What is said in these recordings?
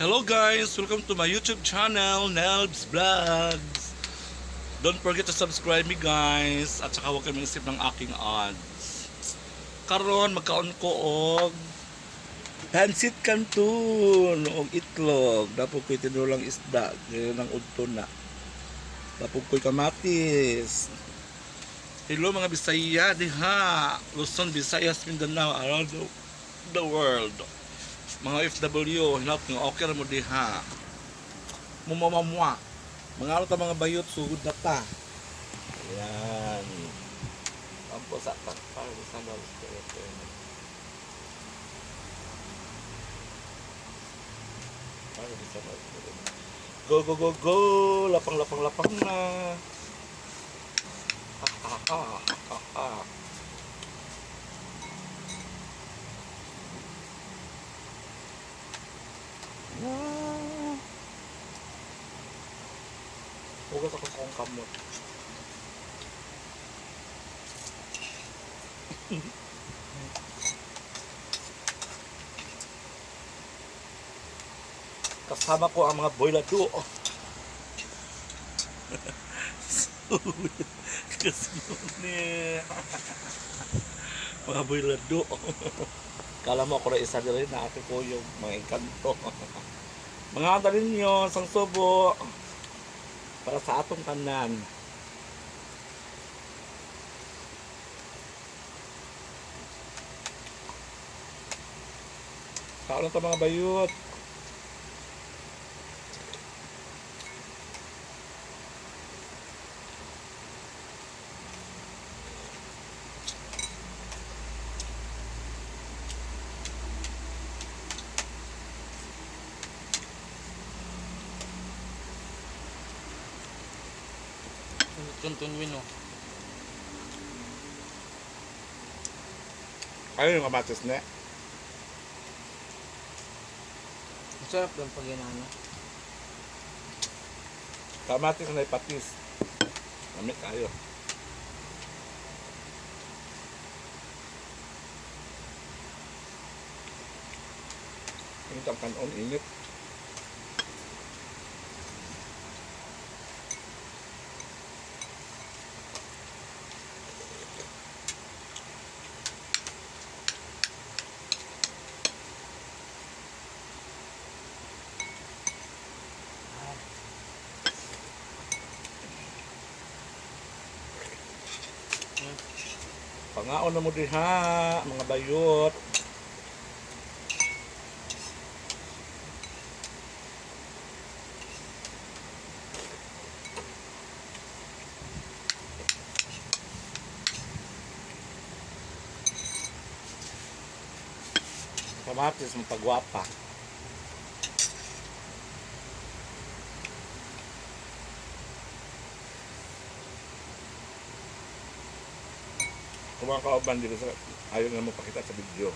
Hello guys! Welcome to my YouTube channel, Nelbs Vlogs. Don't forget to subscribe me guys. At saka huwag kayo mag-isip ng aking ads. Karon magkaon ko og pansit canton og itlog. Dapat ko'y tinulang isda. Ngayon ang udto na. Dapat ko'y kamatis. Hello mga Bisaya diha. Luzon, Visayas, Mindanao, around the world. Mga FW, hinap nga okay ra mo diha. Mumamamwa. Mga ano ta mga bayot sugod na ta. Ayan. Ampo sa takpal sa dalos ko. Go go go go, lapang lapang lapang na. Hugas ako sa akong kamot. Kasama ko ang mga boylado. Kasuni. Mga boylado. Kala mo ako na isa din na ate ko yung mga engkanto. Mga anta ninyo, sang subo. Para sa atong tanan. Kaon na mga bayot. Canton win oh. Ayun yung kamatis na. Masarap doon pag ginano. Kamatis na ipatis. Lamig kayo. Init ang kanon, init. Pangaon na mo diha, mga bayot. Kamatis mo pagwapa. Kung mga kauban dito sa ayaw na mo pakita sa video.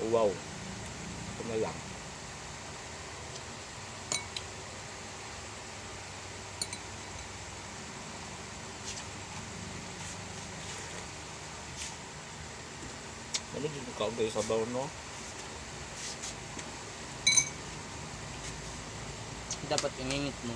Oh, wow. Ito na lang. Ano dito kaugay sa baw, no? Dapat ingingit mo.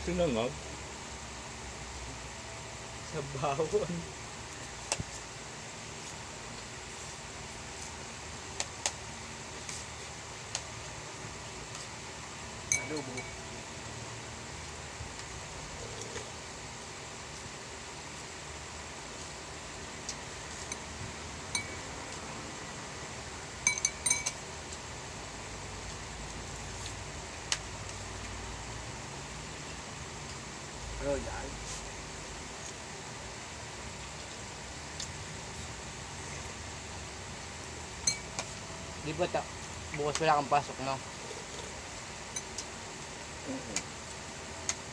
Sinangag. Sa bawon. Adobo. Royal. Di ba bukas wala kang pasok, no?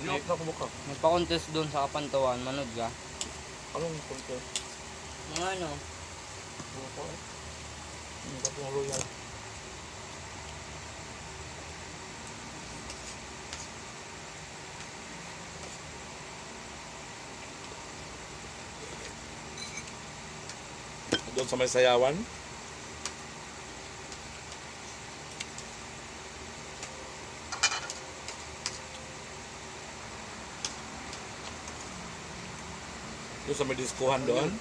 Hindi na kumukha. Magpa-contest doon sa Kapantawan, manood ka? Anong punto? Mga ano? Kumukha eh. Hindi ka pong royal. doon sa may sayawan. Doon sa may diskuhan doon.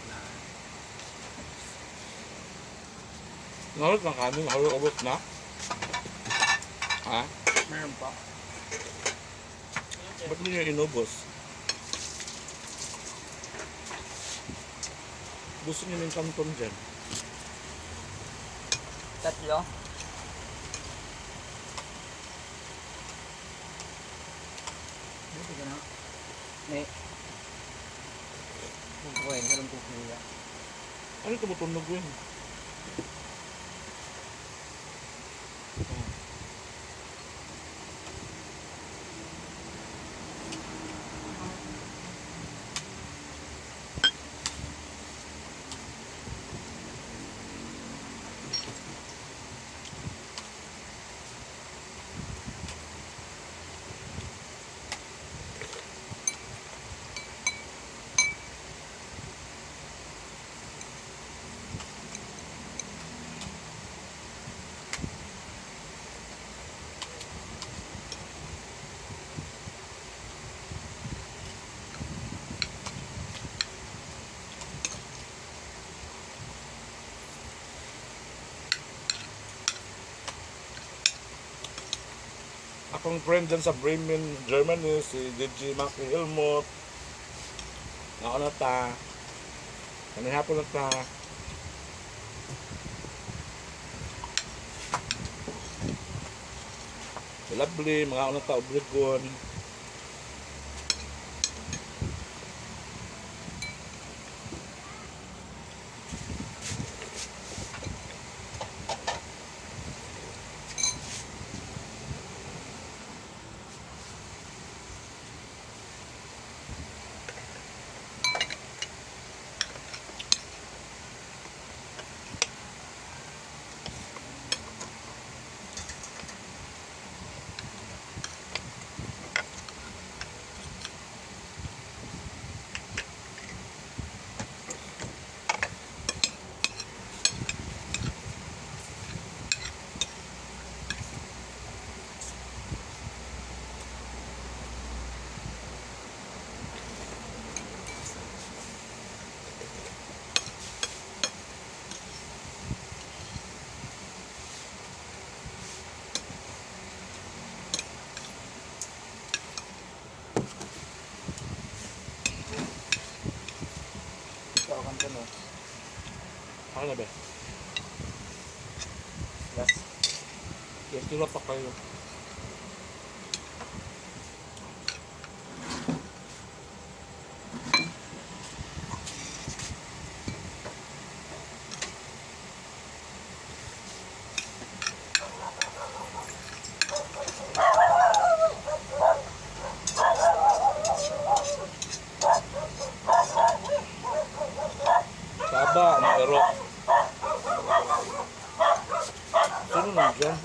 Nahulog ng kanin, nahulog na. Ha? Meron pa. Ba't mo niya inubos? Gusto niyo ng kanton dyan. Tatlo. Buti ka na. Ne. Kukuhin, walang kukuya. Ano tumutunog yun? Akong friend dyan sa Bremen, Germany, si DJ Maki Helmut. Ako na ta. Kanina hapon na ta. Si Lovely, mga ako na ta, Obregon. Ito ang kanto. Ako na ba? Last. Yes, tula pa kayo. Saba, ang ero. Sino nandiyan?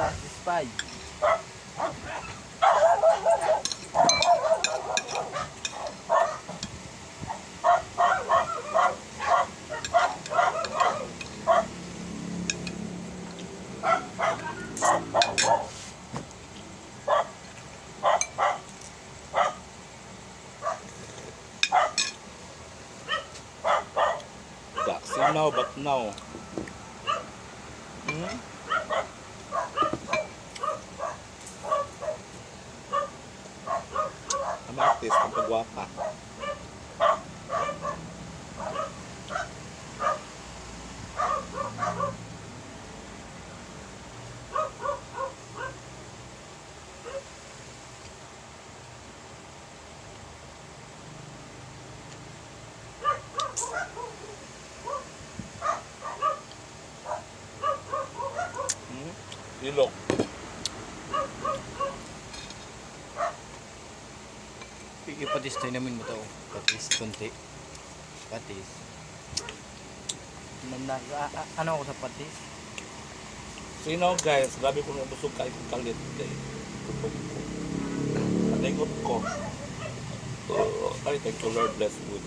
Satisfied. Sinaw, but now. Hmm? Amatis, ang pagwapa. Ilok. Ipatis tayo namin mo to. Patis, kunti. Patis. Ano ako sa patis? Sino guys, grabe kong nabusog kahit kalit kay tutog ko. Nalingot ko. Ay, thank you Lord, bless food.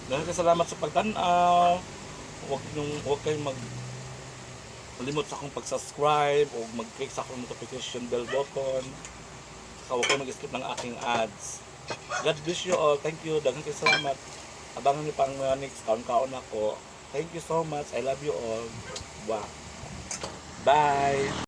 Dahil salamat sa pagtanaw. Huwag kayong malimot sa akong pag-subscribe o mag-click sa akong notification bell button. Saka huwag kayong mag-skip ng aking ads. God bless you all. Thank you. Daghang kayo salamat. Abangan niyo pang next kaon ako. Thank you so much. I love you all. Wow. Bye.